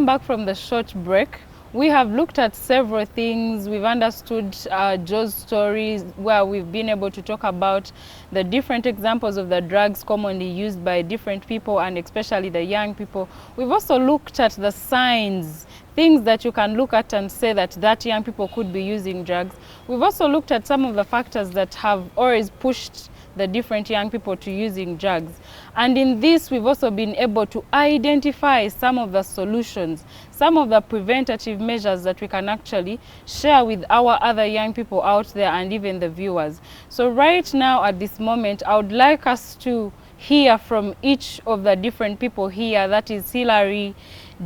come back from the short break. We have looked at several things. We've understood Joe's stories, where we've been able to talk about the different examples of the drugs commonly used by different people, and especially the young people. We've also looked at the signs, things that you can look at and say that young people could be using drugs. We've also looked at some of the factors that have always pushed the different young people to using drugs. And in this, we've also been able to identify some of the solutions, some of the preventative measures that we can actually share with our other young people out there and even the viewers. So right now at this moment, I would like us to hear from each of the different people here, that is Hilary,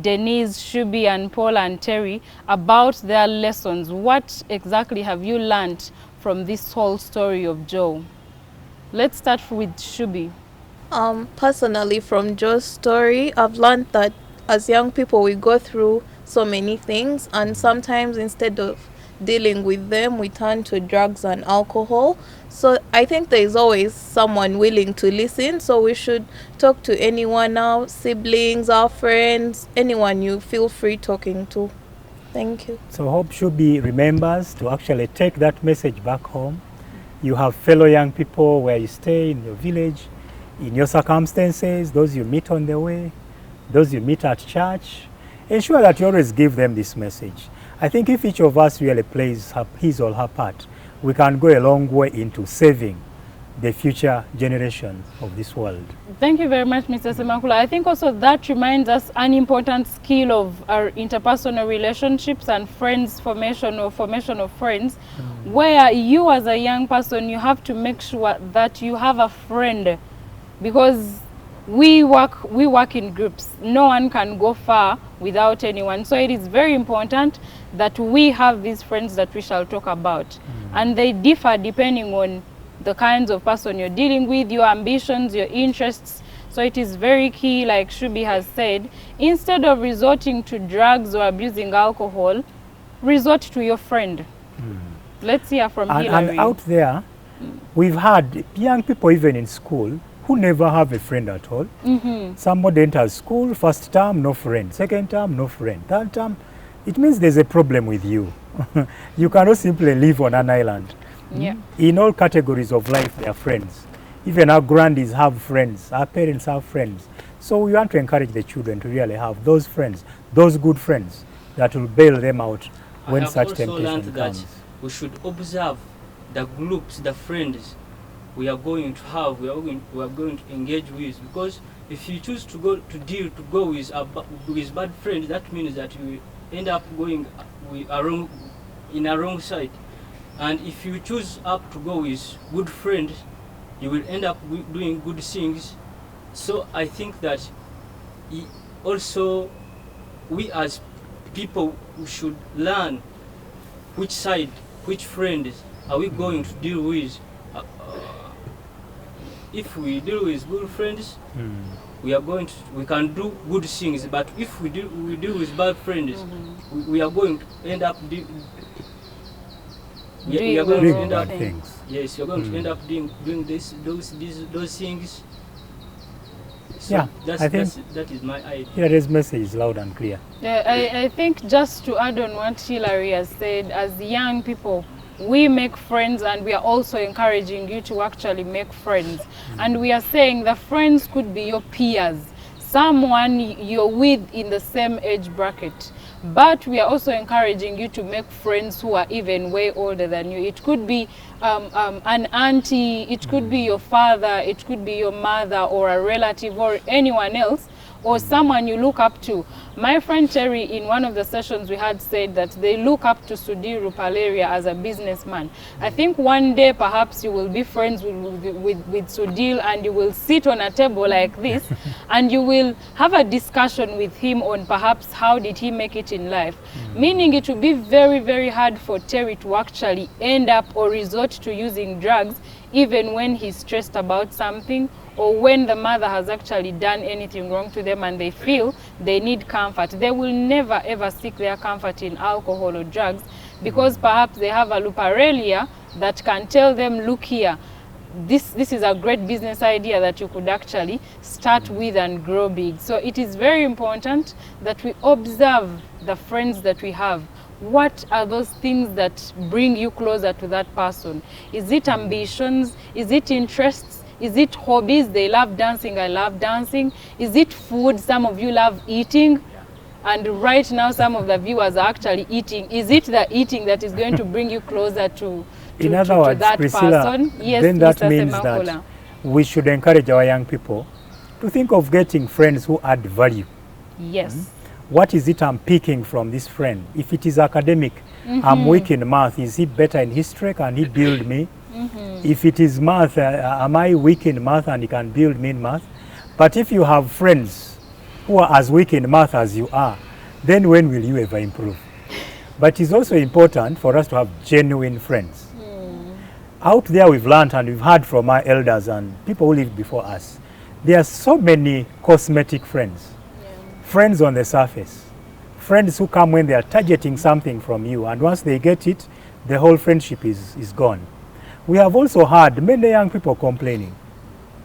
Denise, Shubi, and Paul and Terry, about their lessons. What exactly have you learned from this whole story of Joe? Let's start with Shubi. Personally, from Joe's story, I've learned that as young people, we go through so many things, and sometimes instead of dealing with them, we turn to drugs and alcohol. So I think there is always someone willing to listen, so we should talk to anyone, our siblings, our friends, anyone you feel free talking to. Thank you. So hope Shubi remembers to actually take that message back home. You have fellow young people where you stay in your village, in your circumstances, those you meet on the way, those you meet at church. Ensure that you always give them this message. I think if each of us really plays his or her part, we can go a long way into saving the future generation of this world. Thank you very much, Mr. Semakula. I think also that reminds us an important skill of our interpersonal relationships and friends formation, or formation of friends, where you as a young person, you have to make sure that you have a friend, because we work in groups. No one can go far without anyone. So it is very important that we have these friends that we shall talk about. And they differ depending on the kinds of person you're dealing with, your ambitions, your interests. So it is very key, like Shubi has said, instead of resorting to drugs or abusing alcohol, resort to your friend. Let's hear from Hilary. And out there, we've had young people even in school who never have a friend at all. Somebody enters school, first term, no friend. Second term, no friend. Third term, it means there's a problem with you. You cannot simply live on an island. Yeah. In all categories of life, they are friends. Even our grandies have friends, our parents have friends. So we want to encourage the children to really have those friends, those good friends that will bail them out when such temptation comes. We should observe the groups, the friends we are going to have, we are going to engage with, because if you choose to go with bad friends, that means that you end up going in a wrong side. And if you choose to go with good friends, you will end up doing good things. So I think that also we as people should learn which side, which friends are we going to deal with. If we deal with good friends, we can do good things. But if we deal with bad friends, we are going to end up doing bad things. Yes, you're going to end up doing those things. So Yeah, that is my idea. Hilary's message is loud and clear. I think just to add on what Hilary has said, as young people, we make friends, and we are also encouraging you to actually make friends. And we are saying the friends could be your peers, someone you're with in the same age bracket. But we are also encouraging you to make friends who are even way older than you. It could be an auntie, it could be your father, it could be your mother or a relative or anyone else, or someone you look up to. My friend Terry, in one of the sessions we had, said that they look up to Sudhir Rupalaria as a businessman. I think one day perhaps you will be friends with Sudhir, and you will sit on a table like this and you will have a discussion with him on perhaps how did he make it in life. Meaning it will be very, very hard for Terry to actually end up or resort to using drugs even when he's stressed about something, or when the mother has actually done anything wrong to them and they feel they need comfort. They will never ever seek their comfort in alcohol or drugs, because perhaps they have a Luparelia that can tell them, look here, this is a great business idea that you could actually start with and grow big. So it is very important that we observe the friends that we have. What are those things that bring you closer to that person? Is it ambitions? Is it interests? Is it hobbies? They love dancing, I love dancing. Is it food? Some of you love eating. And right now some of the viewers are actually eating. Is it the eating that is going to bring you closer to In other words, that Priscilla, person? Yes, then that Mr. means Semakola. that we should encourage our young people to think of getting friends who add value. Yes. What is it I'm picking from this friend? If it is academic, I'm weak in math, is he better in history? Can he build me? If it is math, am I weak in math and he can build me in math? But if you have friends who are as weak in math as you are, then when will you ever improve? But it's also important for us to have genuine friends. Out there we've learned and we've heard from our elders and people who lived before us, there are so many cosmetic friends. Friends on the surface, friends who come when they are targeting something from you, and once they get it, the whole friendship is gone. We have also heard many young people complaining,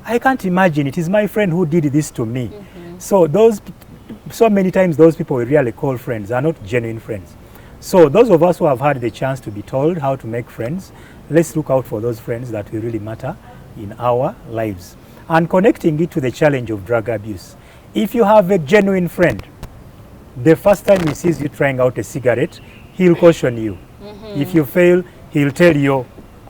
I can't imagine, it is my friend who did this to me. So many times those people we really call friends are not genuine friends. So those of us who have had the chance to be told how to make friends, let's look out for those friends that will really matter in our lives. And connecting it to the challenge of drug abuse. If you have a genuine friend, the first time he sees you trying out a cigarette, he'll caution you. If you fail, he'll tell your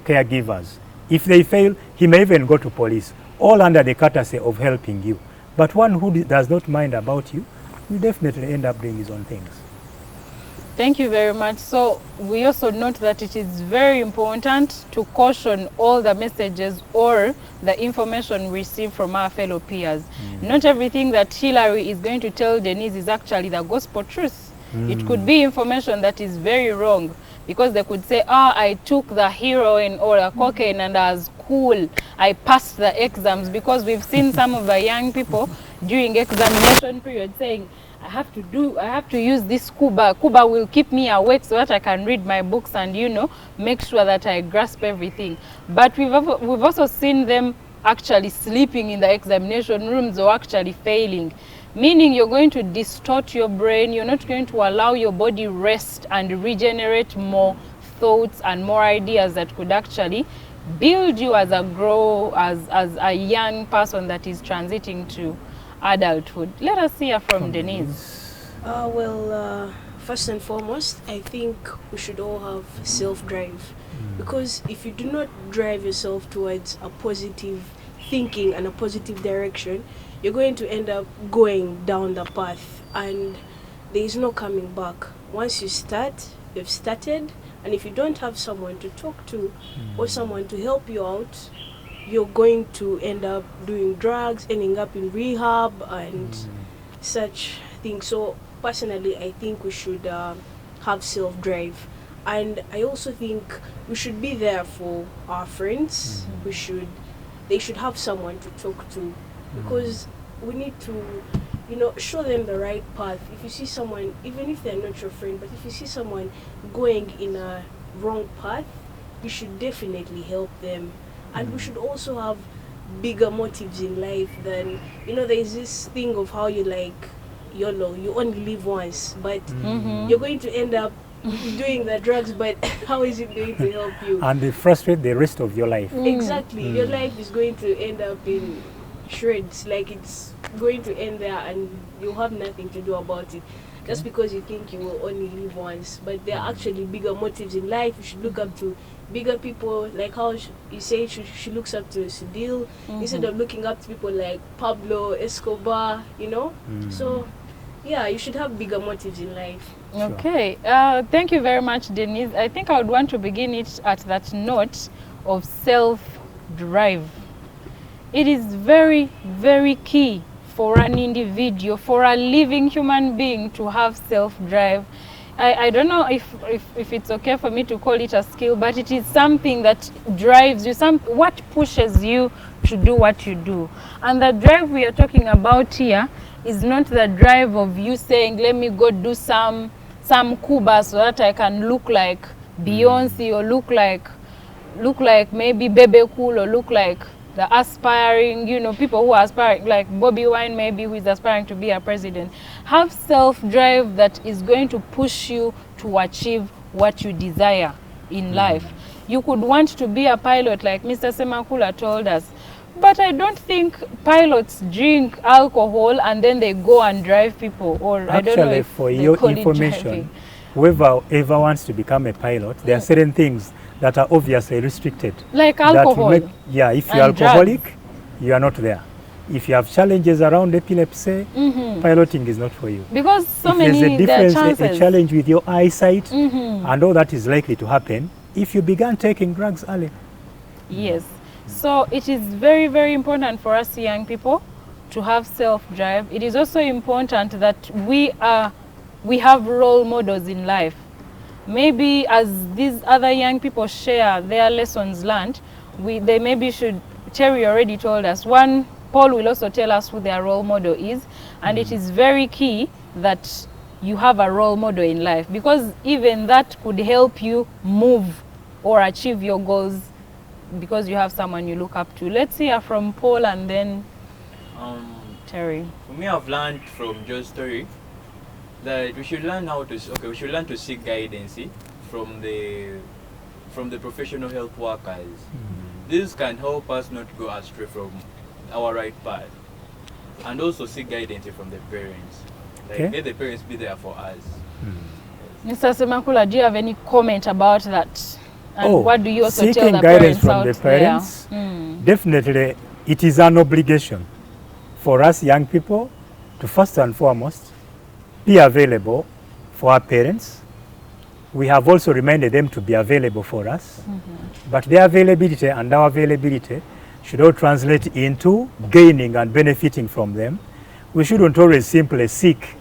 caregivers. If they fail, he may even go to police, all under the courtesy of helping you. But one who does not mind about you will definitely end up doing his own things. Thank you very much. So we also note that it is very important to caution all the messages or the information we receive from our fellow peers. Not everything that Hillary is going to tell Denise is actually the gospel truth. It could be information that is very wrong, because they could say, I took the heroin or the cocaine and I was cool, I passed the exams, because we've seen some of the young people during examination period saying, I have to use this Kuba. Kuba will keep me awake so that I can read my books and, make sure that I grasp everything. But we've also seen them actually sleeping in the examination rooms or actually failing. Meaning you're going to distort your brain, you're not going to allow your body rest and regenerate more thoughts and more ideas that could actually build you as as a young person that is transiting to adulthood. Let us hear from Denise. First and foremost, I think we should all have self-drive, because if you do not drive yourself towards a positive thinking and a positive direction, you're going to end up going down the path and there is no coming back. Once you start, you've started, and if you don't have someone to talk to or someone to help you out, you're going to end up doing drugs, ending up in rehab and such things. So personally, I think we should have self-drive, and I also think we should be there for our friends. They should have someone to talk to, because we need to show them the right path. If you see someone, even if they're not your friend, but if you see someone going in a wrong path, you should definitely help them. And we should also have bigger motives in life than, there's this thing of how you YOLO, you only live once, but you're going to end up doing the drugs, but how is it going to help you? And they frustrate the rest of your life. Exactly. Your life is going to end up in shreds, like it's going to end there and you'll have nothing to do about it. Just because you think you will only live once, but there are actually bigger motives in life. You should look up to bigger people, like how you say she looks up to Sudil, instead of looking up to people like Pablo Escobar, So, yeah, you should have bigger motives in life. Okay, thank you very much, Denise. I think I would want to begin it at that note of self-drive. It is very, very key for an individual, for a living human being, to have self-drive. I don't know if it's okay for me to call it a skill, but it is something that drives you, what pushes you to do what you do. And the drive we are talking about here is not the drive of you saying, let me go do some Cuba so that I can look like Beyonce or look like look like maybe Bebe Cool or look like the aspiring, people who are aspiring, like Bobby Wine maybe, who is aspiring to be a president. Have self-drive that is going to push you to achieve what you desire in life. You could want to be a pilot like Mr. Semakula told us, but I don't think pilots drink alcohol and then they go and drive people, or I don't know Actually, if for they your call it information, driving. whoever ever wants to become a pilot, there are certain things that are obviously restricted. Like That alcohol. will yeah, if you're and drugs. alcoholic, you are not there. If you have challenges around epilepsy, piloting is not for you. Because so If there's many a there are difference, a chances. challenge with your eyesight, and all that is likely to happen if you began taking drugs early. Yes. So it is very, very important for us young people to have self-drive. It is also important that we have role models in life. Maybe as these other young people share their lessons learned, they maybe should, Terry already told us, Paul will also tell us who their role model is, and it is very key that you have a role model in life, because even that could help you move or achieve your goals, because you have someone you look up to. Let's hear from Paul and then Terry. For me, I've learned from Joe's story that we should learn we should learn to seek guidance from the professional health workers. This can help us not go astray from our right path, and also seek guidance from the parents. Like, let the parents be there for us. Mr. Semakula, do you have any comment about that? And what do you also tell seeking the guidance parents from out the parents, there? definitely it is an obligation for us young people to first and foremost be available for our parents. We have also reminded them to be available for us, but their availability and our availability should all translate into gaining and benefiting from them. We shouldn't always simply seek,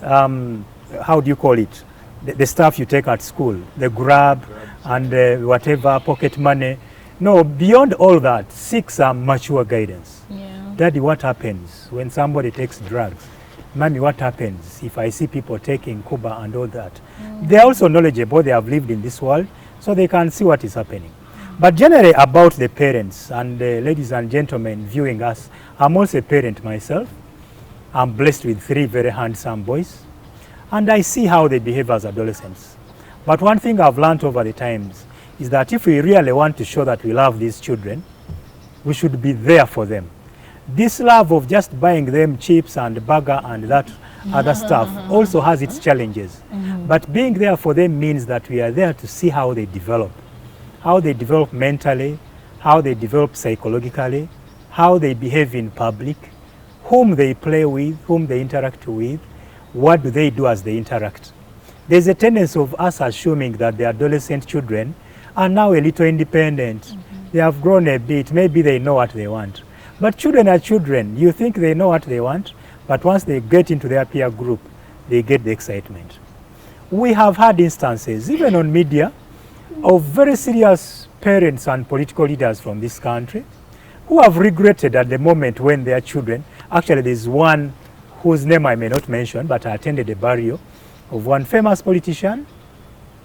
how do you call it, the stuff you take at school, the grab and whatever, pocket money. No, beyond all that, seek some mature guidance. Yeah. Daddy, what happens when somebody takes drugs? Mommy, what happens if I see people taking Cuba and all that? They're also knowledgeable, they have lived in this world, so they can see what is happening. But generally about the parents and ladies and gentlemen viewing us, I'm also a parent myself. I'm blessed with 3 very handsome boys, and I see how they behave as adolescents. But one thing I've learned over the times is that if we really want to show that we love these children, we should be there for them. This love of just buying them chips and burger and that other stuff also has its challenges. But being there for them means that we are there to see how they develop mentally, how they develop psychologically, how they behave in public, whom they play with, whom they interact with, what do they do as they interact. There's a tendency of us assuming that the adolescent children are now a little independent. They have grown a bit, maybe they know what they want. But children are children. You think they know what they want, but once they get into their peer group, they get the excitement. We have had instances, even on media, of very serious parents and political leaders from this country who have regretted at the moment when their children, actually there's one whose name I may not mention, but I attended a burial of one famous politician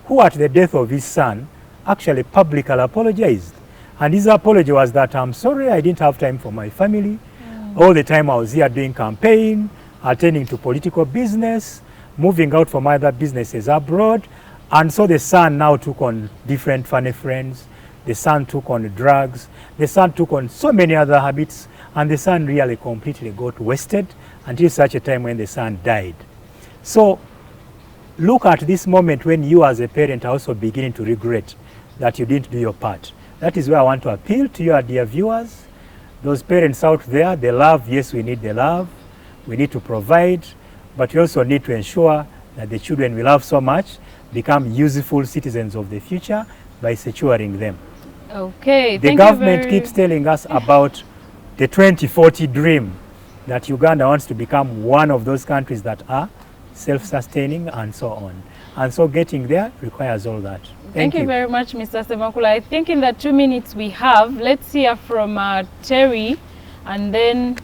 who at the death of his son actually publicly apologized. And his apology was that, I'm sorry, I didn't have time for my family. All the time I was here doing campaign, attending to political business, moving out from other businesses abroad. And so the son now took on different funny friends. The son took on drugs. The son took on so many other habits. And the son really completely got wasted until such a time when the son died. So look at this moment when you as a parent are also beginning to regret that you didn't do your part. That is where I want to appeal to you, dear viewers, those parents out there, the love, yes, we need the love, we need to provide, but we also need to ensure that the children we love so much become useful citizens of the future by securing them. Okay, The thank government you keeps telling us about the 2040 dream, that Uganda wants to become one of those countries that are self-sustaining and so on. And so getting there requires all that. Thank you very much, Mr. Semakula. I think in the 2 minutes we have, let's hear from Terry, and then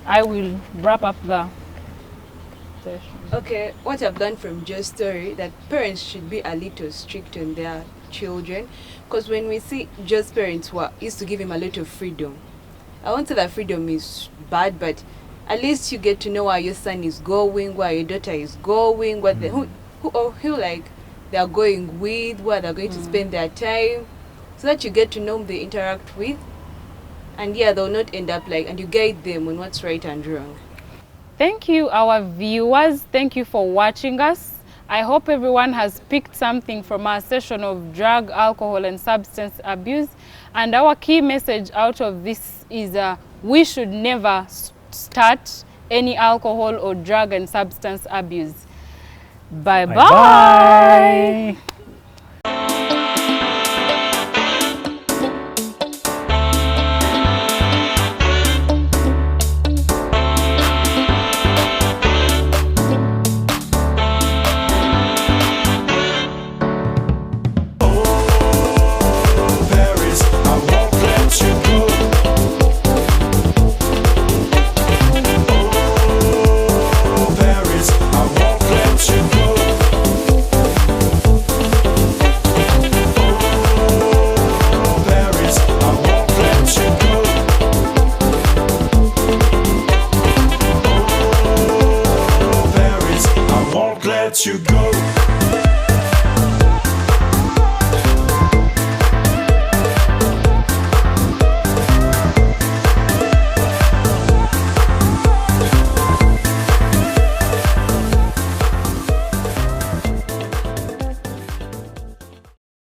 I will wrap up the session. Okay, what I've learned from Joe's story, that parents should be a little strict on their children, Because when we see Joe's parents used to give him a lot of freedom. I won't say that freedom is bad, but at least you get to know where your son is going, where your daughter is going, what who like they are going with, where they're going to spend their time, so that you get to know whom they interact with, and yeah, they'll not end up like, and you guide them on what's right and wrong. Thank you, our viewers. Thank you for watching us. I hope everyone has picked something from our session of drug, alcohol, and substance abuse. And our key message out of this is we should never start any alcohol or drug and substance abuse. Bye-bye. Bye-bye. let you go.